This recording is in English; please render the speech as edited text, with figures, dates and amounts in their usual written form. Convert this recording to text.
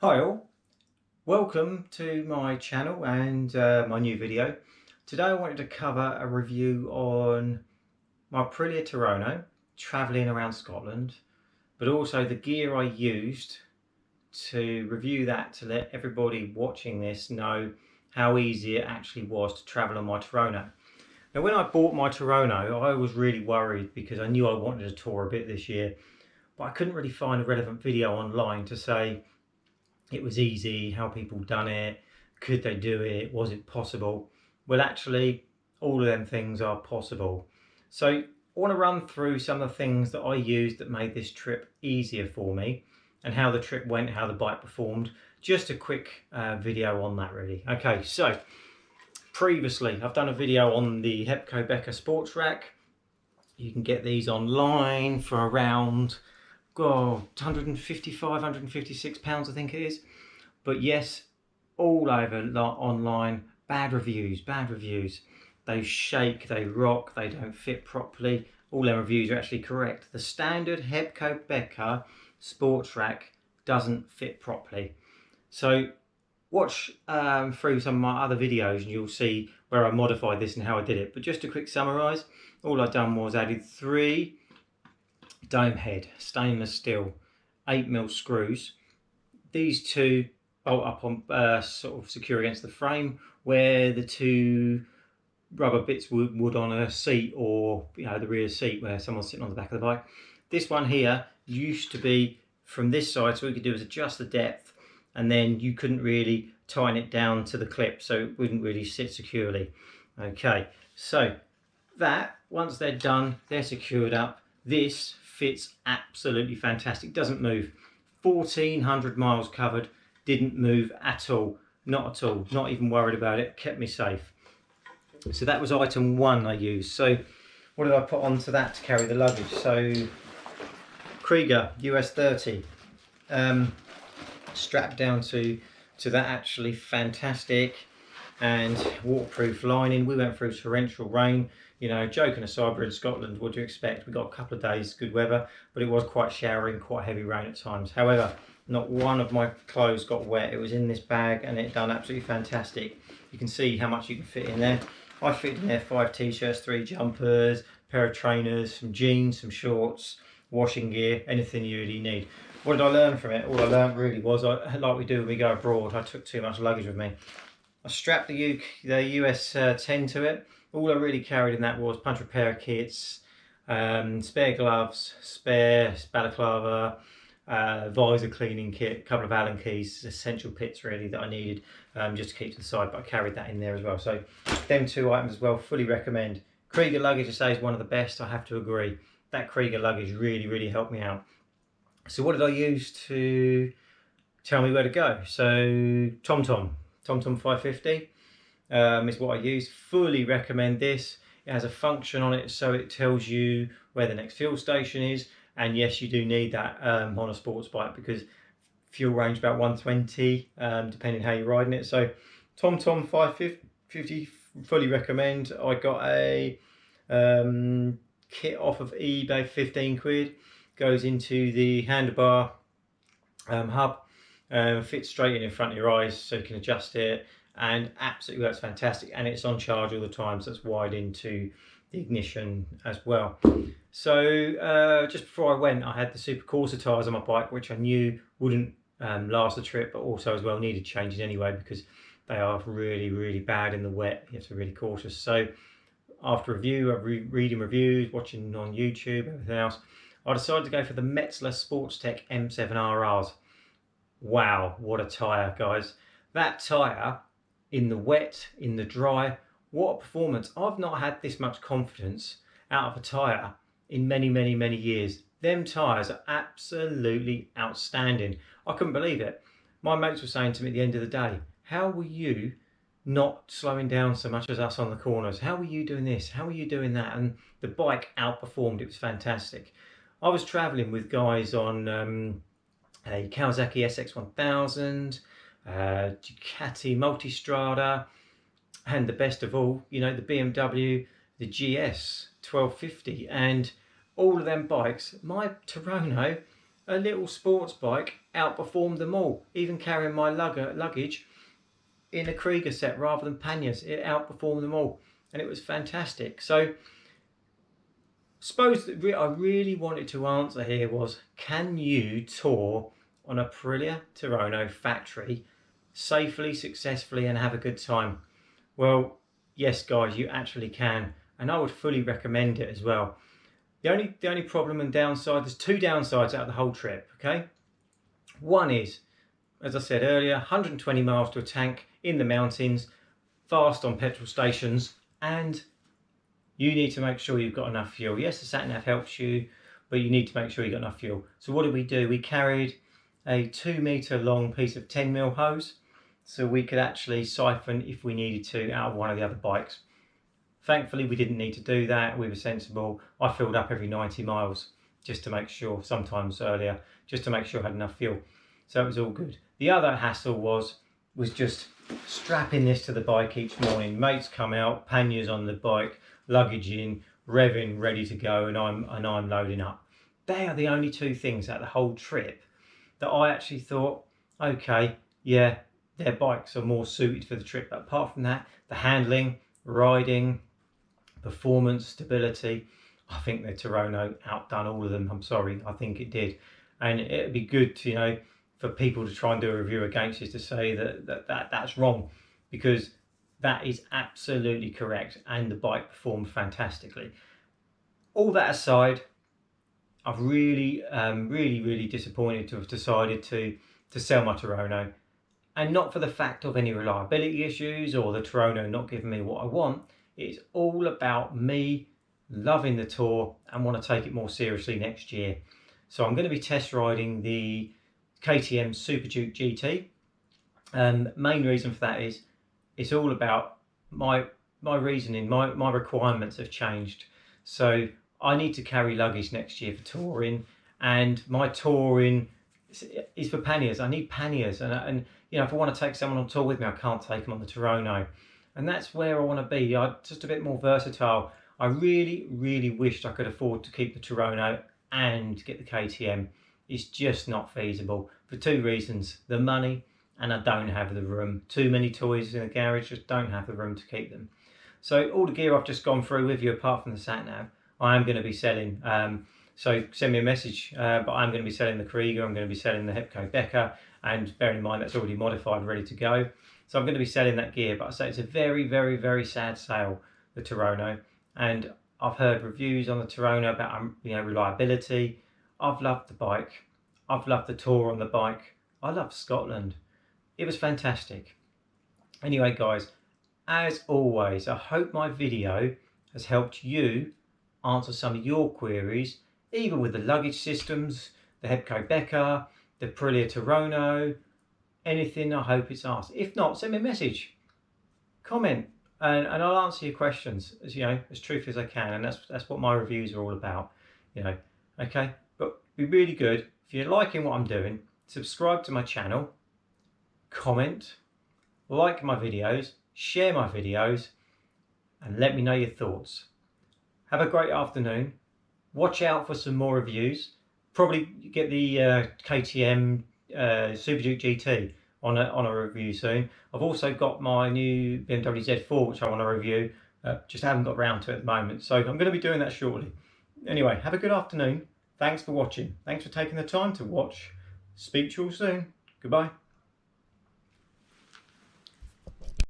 Hi all, welcome to my channel and my new video. Today I wanted to cover a review on my Aprilia Tuono travelling around Scotland, but also the gear I used to review that to let everybody watching this know how easy it actually was to travel on my Tuono. Now when I bought my Tuono I was really worried because I knew I wanted to tour a bit this year, but I couldn't really find a relevant video online to say it was easy, how people done it, could they do it, was it possible? Well, actually, all of them things are possible. So I want to run through some of the things that I used that made this trip easier for me and how the trip went, how the bike performed. Just a quick video on that really. Okay, so previously I've done a video on the Hepco Becker sports rack. You can get these online for around 155, 156 pounds I think it is. But yes, all over online, bad reviews. They shake, they rock, they don't fit properly. All their reviews are actually correct. The standard Hepco Becker sports rack doesn't fit properly. So watch through some of my other videos and you'll see where I modified this and how I did it. But just a quick summarise, all I've done was added 3 dome head stainless steel 8mm screws. These 2 bolt up on sort of secure against the frame, where the 2 rubber bits would on a seat, or the rear seat where someone's sitting on the back of the bike. This one here used to be from this side, so all we could do is adjust the depth, and then you couldn't really tighten it down to the clip, so it wouldn't really sit securely. Okay, so that once they're done, they're secured up. This fits absolutely fantastic, doesn't move. 1400 miles covered, didn't move at all, not at all, not even worried about it, kept me safe. So that was item 1 I used. So what did I put onto that to carry the luggage? So Krieger US 30 strapped down to that, actually fantastic, and waterproof lining. We went through torrential rain. Joking aside, we're in Scotland, what do you expect? We got a couple of days good weather, but it was quite showery and quite heavy rain at times. However, not one of my clothes got wet. It was in this bag and it done absolutely fantastic. You can see how much you can fit in there. I fit in there 5 t-shirts, 3 jumpers, pair of trainers, some jeans, some shorts, washing gear, anything you really need. What did I learn from it? All I learned really was, like we do when we go abroad, I took too much luggage with me. I strapped the US 10 to it. All I really carried in that was punch repair kits, spare gloves, spare balaclava, visor cleaning kit, a couple of Allen keys, essential pits really that I needed just to keep to the side, but I carried that in there as well. So them 2 items as well, fully recommend. Krieger luggage, I say, is one of the best, I have to agree. That Krieger luggage really helped me out. So what did I use to tell me where to go? So TomTom 550 is what I used. Fully recommend this. It has a function on it so it tells you where the next fuel station is, and yes, you do need that on a sports bike because fuel range about 120 depending how you're riding it. So TomTom 550, fully recommend. I got a kit off of eBay, 15 quid, goes into the handlebar hub, fits straight in front of your eyes so you can adjust it, and absolutely works fantastic, and it's on charge all the time, so it's wired into the ignition as well. So just before I went, I had the Super Corsa tyres on my bike, which I knew wouldn't last the trip, but also as well needed changing anyway because they are really bad in the wet. You have to be really cautious. So after review, reading reviews, watching on YouTube, everything else, I decided to go for the Metzeler Sports Tech M7 RRs. Wow, what a tyre, guys. That tyre, in the wet, in the dry, what a performance. I've not had this much confidence out of a tyre in many years. Them tyres are absolutely outstanding. I couldn't believe it. My mates were saying to me at the end of the day, how were you not slowing down so much as us on the corners? How were you doing this? How were you doing that? And the bike outperformed. It was fantastic. I was travelling with guys on a Kawasaki SX1000, Ducati Multistrada, and the best of all, the BMW, the GS 1250, and all of them bikes. My Tuono a little sports bike outperformed them all. Even carrying my luggage in a Krieger set rather than panniers, it outperformed them all, and it was fantastic. So suppose that I really wanted to answer here was, can you tour on a Aprilia Tuono factory safely, successfully, and have a good time? Well, yes guys, you actually can, and I would fully recommend it as well. The only problem and downside, there's two downsides out of the whole trip, okay? One is, as I said earlier, 120 miles to a tank in the mountains, fast on petrol stations, and you need to make sure you've got enough fuel. Yes, the sat-nav helps you, but you need to make sure you've got enough fuel. So what did we do? We carried a 2 meter long piece of 10mm hose, so we could actually siphon if we needed to out of one of the other bikes. Thankfully, we didn't need to do that. We were sensible. I filled up every 90 miles just to make sure, sometimes earlier, just to make sure I had enough fuel. So it was all good. The other hassle was just strapping this to the bike each morning. Mates come out, panniers on the bike, luggage in, revving, ready to go, and I'm loading up. They are the only two things out the whole trip that I actually thought, okay, yeah, their bikes are more suited for the trip. But apart from that, the handling, riding, performance, stability, I think the Tuono outdone all of them. I'm sorry, I think it did. And it'd be good to, you know, for people to try and do a review against this to say that's wrong, because that is absolutely correct, and the bike performed fantastically. All that aside, I'm really disappointed to have decided to sell my Tuono, and not for the fact of any reliability issues or the Tuono not giving me what I want. It's all about me loving the tour and want to take it more seriously next year. So I'm going to be test riding the KTM Super Duke GT. Main reason for that is it's all about my reasoning. My requirements have changed. So I need to carry luggage next year for touring, and my touring is for panniers. I need panniers, and you know, if I want to take someone on tour with me, I can't take them on the Tuono. And that's where I want to be. I'm just a bit more versatile. I really wished I could afford to keep the Tuono and get the KTM. It's just not feasible for two reasons: the money, and I don't have the room. Too many toys in the garage, just don't have the room to keep them. So all the gear I've just gone through with you, apart from the sat-nav, I am going to be selling. So send me a message, but I'm going to be selling the Krieger, I'm going to be selling the Hepco Becker, and bear in mind that's already modified, ready to go. So I'm going to be selling that gear, but I say it's a very sad sale, the Tuono. And I've heard reviews on the Tuono about, you know, reliability. I've loved the bike. I've loved the tour on the bike. I love Scotland. It was fantastic. Anyway, guys, as always, I hope my video has helped you answer some of your queries, either with the luggage systems, the Hepco Becker, the Aprilia Tuono, anything. I hope it's asked. If not, send me a message, comment, and I'll answer your questions as, you know, as truthfully as I can. And that's what my reviews are all about, you know. Okay, but it'd be really good if you're liking what I'm doing. Subscribe to my channel, comment, like my videos, share my videos, and let me know your thoughts. Have a great afternoon. Watch out for some more reviews. Probably get the KTM Super Duke GT on a review soon. I've also got my new BMW Z4, which I want to review. Just haven't got around to it at the moment. So I'm going to be doing that shortly. Anyway, have a good afternoon. Thanks for watching. Thanks for taking the time to watch. Speak to you all soon. Goodbye.